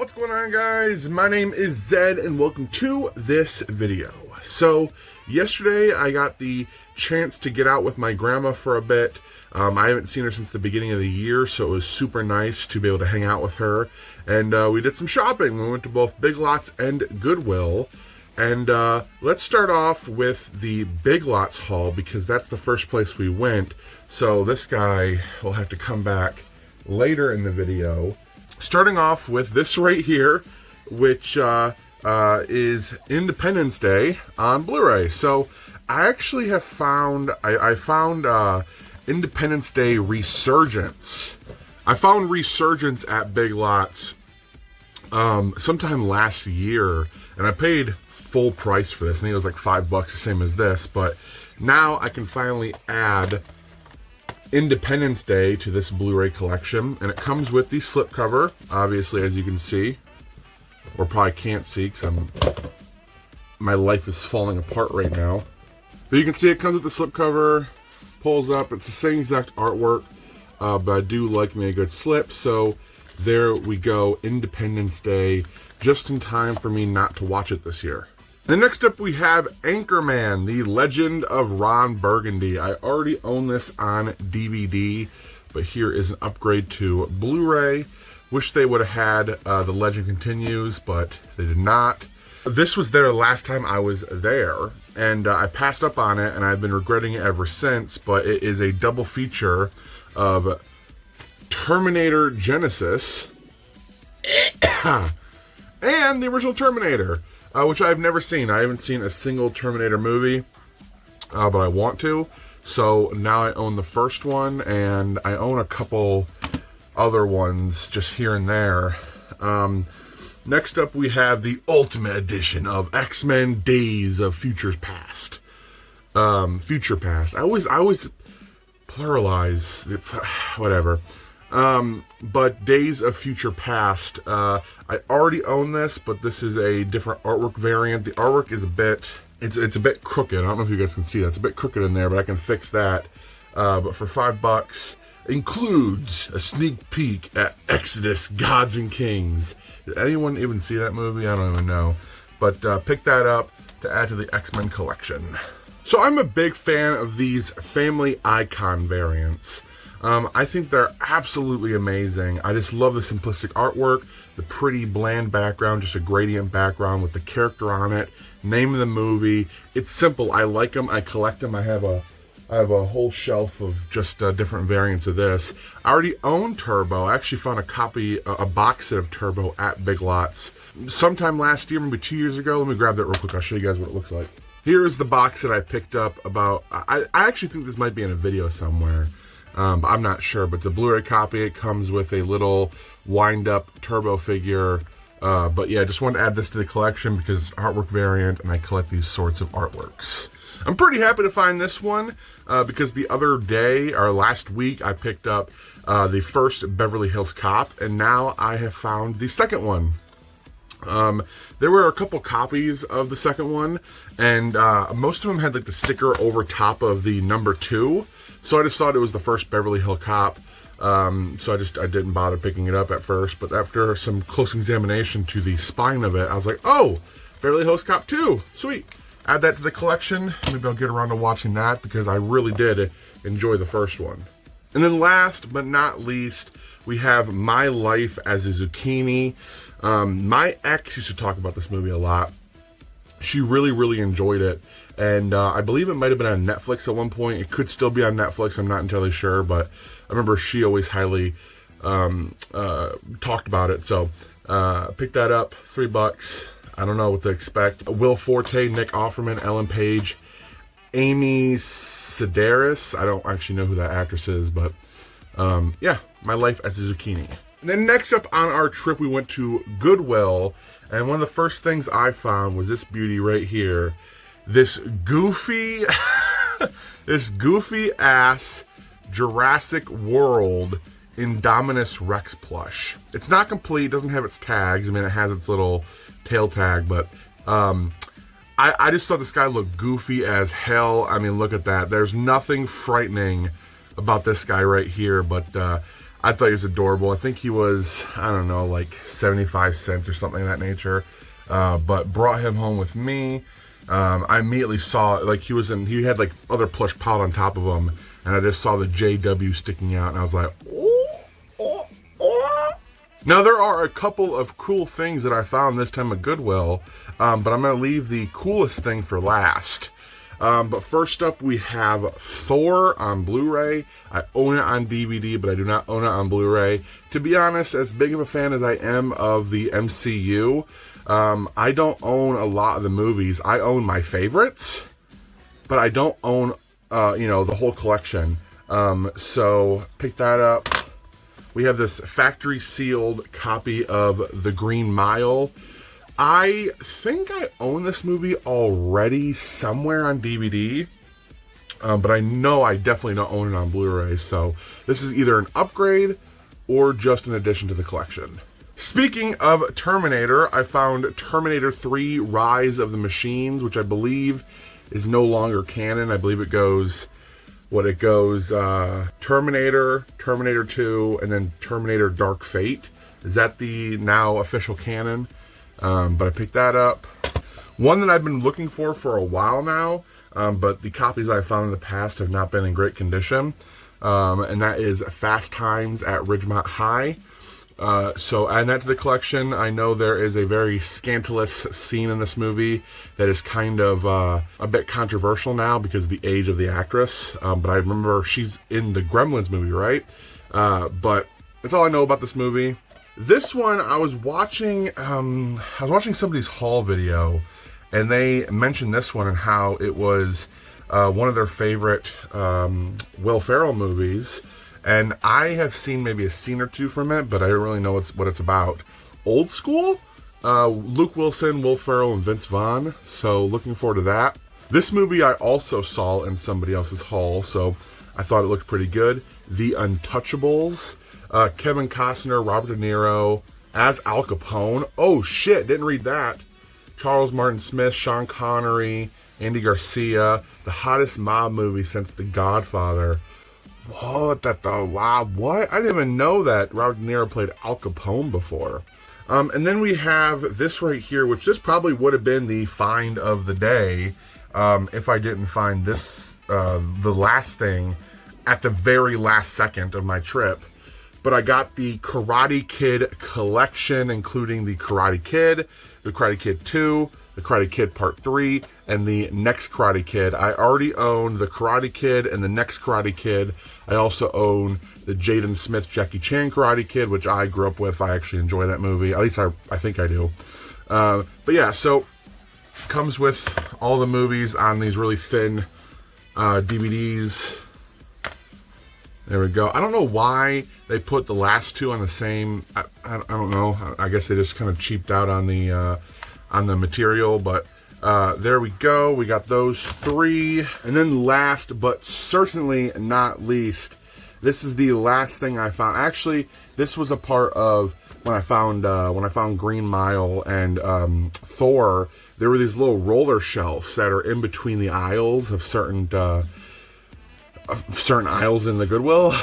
What's going on, guys? My name is Zed and welcome to this video. So yesterday I got the chance to get out with my grandma for a bit. I haven't seen her since the beginning of the year, so it was super nice to be able to hang out with her. And we did some shopping. We went to both Big Lots and Goodwill. And let's start off with the Big Lots haul because that's the first place we went. So this guy will have to come back later in the video. Starting off with this right here, which is Independence Day on Blu-ray. So I actually have found, I found Independence Day Resurgence. I found Resurgence at Big Lots sometime last year, and I paid full price for this. I think it was like $5, the same as this, but now I can finally add Independence Day to this Blu-ray collection, and it comes with the slipcover, obviously, as you can see, or probably can't see because my life is falling apart right now. But you can see it comes with the slipcover, pulls up. It's the same exact artwork, but I do like me a good slip. So there we go, Independence Day, just in time for me not to watch it this year. And next up we have Anchorman, The Legend of Ron Burgundy. I already own this on DVD, but here is an upgrade to Blu-ray. Wish they would have had The Legend Continues, but they did not. This was there last time I was there, and I passed up on it, and I've been regretting it ever since, but it is a double feature of Terminator Genesis and the original Terminator. Which I've never seen. I haven't seen a single Terminator movie, but I want to. So now I own the first one, and I own a couple other ones just here and there. Next up, we have the Ultimate Edition of X-Men Days of Future Past. Future Past. I always pluralize, whatever. But Days of Future Past, I already own this, but this is a different artwork variant. The artwork is it's a bit crooked. I don't know if you guys can see that. It's a bit crooked in there, but I can fix that. But for $5, includes a sneak peek at Exodus, Gods and Kings. Did anyone even see that movie? I don't even know. But pick that up to add to the X-Men collection. So I'm a big fan of these family icon variants. I think they're absolutely amazing. I just love the simplistic artwork, the pretty bland background, just a gradient background with the character on it, name of the movie. It's simple. I like them. I collect them. I have a whole shelf of just different variants of this. I already own Turbo. I actually found a box set of Turbo at Big Lots sometime last year, maybe 2 years ago. Let me grab that real quick. I'll show you guys what it looks like. Here is the box that I picked up about, I actually think this might be in a video somewhere. But I'm not sure, but it's a Blu-ray copy. It comes with a little wind-up Turbo figure. But yeah, just wanted to add this to the collection because it's artwork variant, and I collect these sorts of artworks. I'm pretty happy to find this one because the other day, or last week, I picked up the first Beverly Hills Cop, and now I have found the second one. There were a couple copies of the second one, and most of them had like the sticker over top of the number 2. So I just thought it was the first Beverly Hills Cop. So I didn't bother picking it up at first. But after some close examination to the spine of it, I was like, oh, Beverly Hills Cop 2. Sweet. Add that to the collection. Maybe I'll get around to watching that because I really did enjoy the first one. And then last but not least, we have My Life as a Zucchini. My ex used to talk about this movie a lot. She really, really enjoyed it. And I believe it might have been on Netflix at one point. It could still be on Netflix. I'm not entirely sure. But I remember she always highly talked about it. So pick that up. $3. I don't know what to expect. Will Forte, Nick Offerman, Ellen Page, Amy Sedaris. I don't actually know who that actress is. But yeah, My Life as a Zucchini. And then next up on our trip, we went to Goodwill. And one of the first things I found was this beauty right here. This goofy, ass Jurassic World Indominus Rex plush. It's not complete, doesn't have its tags. I mean, it has its little tail tag, but I just thought this guy looked goofy as hell. I mean, look at that. There's nothing frightening about this guy right here, but I thought he was adorable. I think he was, I don't know, like 75 cents or something of that nature. But brought him home with me. I immediately saw, like, he had like other plush piled on top of him, and I just saw the JW sticking out, and I was like, oh, oh, oh. Now, there are a couple of cool things that I found this time at Goodwill, but I'm going to leave the coolest thing for last. But first up, we have Thor on Blu-ray. I own it on DVD, but I do not own it on Blu-ray. To be honest, as big of a fan as I am of the MCU, I don't own a lot of the movies. I own my favorites, but I don't own, the whole collection. So pick that up. We have this factory sealed copy of The Green Mile. I think I own this movie already somewhere on DVD, but I know I definitely don't own it on Blu-ray, so this is either an upgrade or just an addition to the collection. Speaking of Terminator, I found Terminator 3 Rise of the Machines, which I believe is no longer canon. I believe it goes Terminator, Terminator 2, and then Terminator Dark Fate. Is that the now official canon? But I picked that up. One that I've been looking for a while now, but the copies I've found in the past have not been in great condition. And that is Fast Times at Ridgemont High. So add that to the collection. I know there is a very scandalous scene in this movie that is kind of a bit controversial now because of the age of the actress. But I remember she's in the Gremlins movie, right? But that's all I know about this movie. This one, I was watching somebody's haul video, and they mentioned this one and how it was one of their favorite Will Ferrell movies. And I have seen maybe a scene or two from it, but I don't really know what it's about. Old School? Luke Wilson, Will Ferrell, and Vince Vaughn. So looking forward to that. This movie I also saw in somebody else's haul, so I thought it looked pretty good. The Untouchables. Kevin Costner, Robert De Niro as Al Capone. Oh shit, didn't read that. Charles Martin Smith, Sean Connery, Andy Garcia. The hottest mob movie since The Godfather. What? Wow, what? I didn't even know that Robert De Niro played Al Capone before. And then we have this right here, which this probably would have been the find of the day if I didn't find this, the last thing at the very last second of my trip. But I got the Karate Kid collection, including the Karate Kid, the Karate Kid 2, the Karate Kid Part 3, and the next Karate Kid. I already own the Karate Kid and the next Karate Kid. I also own the Jaden Smith Jackie Chan Karate Kid, which I grew up with. I actually enjoy that movie. At least I think I do. But yeah, so it comes with all the movies on these really thin DVDs. There we go. I don't know why they put the last two on the same. I don't know. I guess they just kind of cheaped out on the material, but there we go. We got those three, and then last but certainly not least, this is the last thing I found. Actually, this was a part of when I found Green Mile and Thor. There were these little roller shelves that are in between the aisles of certain aisles in the Goodwill.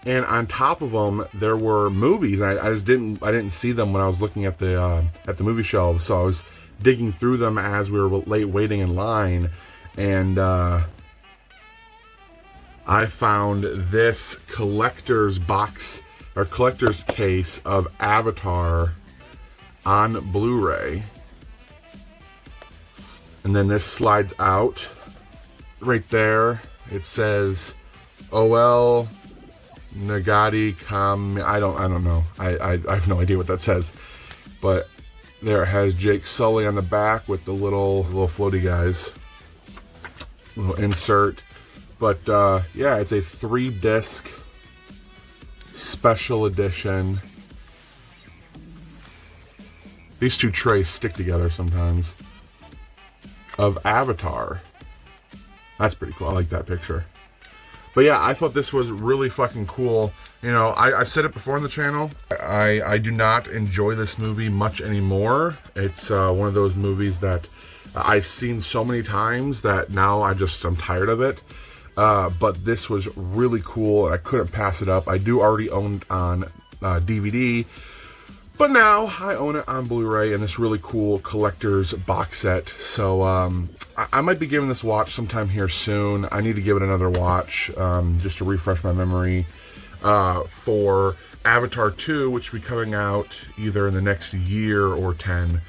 And on top of them, there were movies. I didn't see them when I was looking at the movie shelves. So I was digging through them as we were waiting in line, and I found this collector's box or collector's case of Avatar on Blu-ray, and then this slides out right there. It says OL Nagati Kam. I don't know. I have no idea what that says. But there it has Jake Sully on the back with the little floaty guys. Little insert. But yeah, it's a 3-disc special edition. These two trays stick together sometimes. Of Avatar. That's pretty cool. I like that picture. But yeah, I thought this was really fucking cool. You know, I've said it before on the channel. I do not enjoy this movie much anymore. It's one of those movies that I've seen so many times that now I'm tired of it. but this was really cool and I couldn't pass it up. I do already own it on DVD, but now I own it on Blu-ray in this really cool collector's box set. So I might be giving this a watch sometime here soon. I need to give it another watch just to refresh my memory for Avatar 2, which will be coming out either in the next year or 10.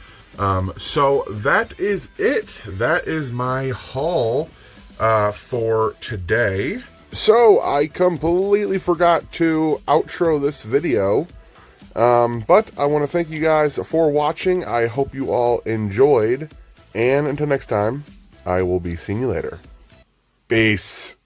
So that is it. That is my haul for today. So I completely forgot to outro this video. But I want to thank you guys for watching. I hope you all enjoyed. And until next time, I will be seeing you later. Peace.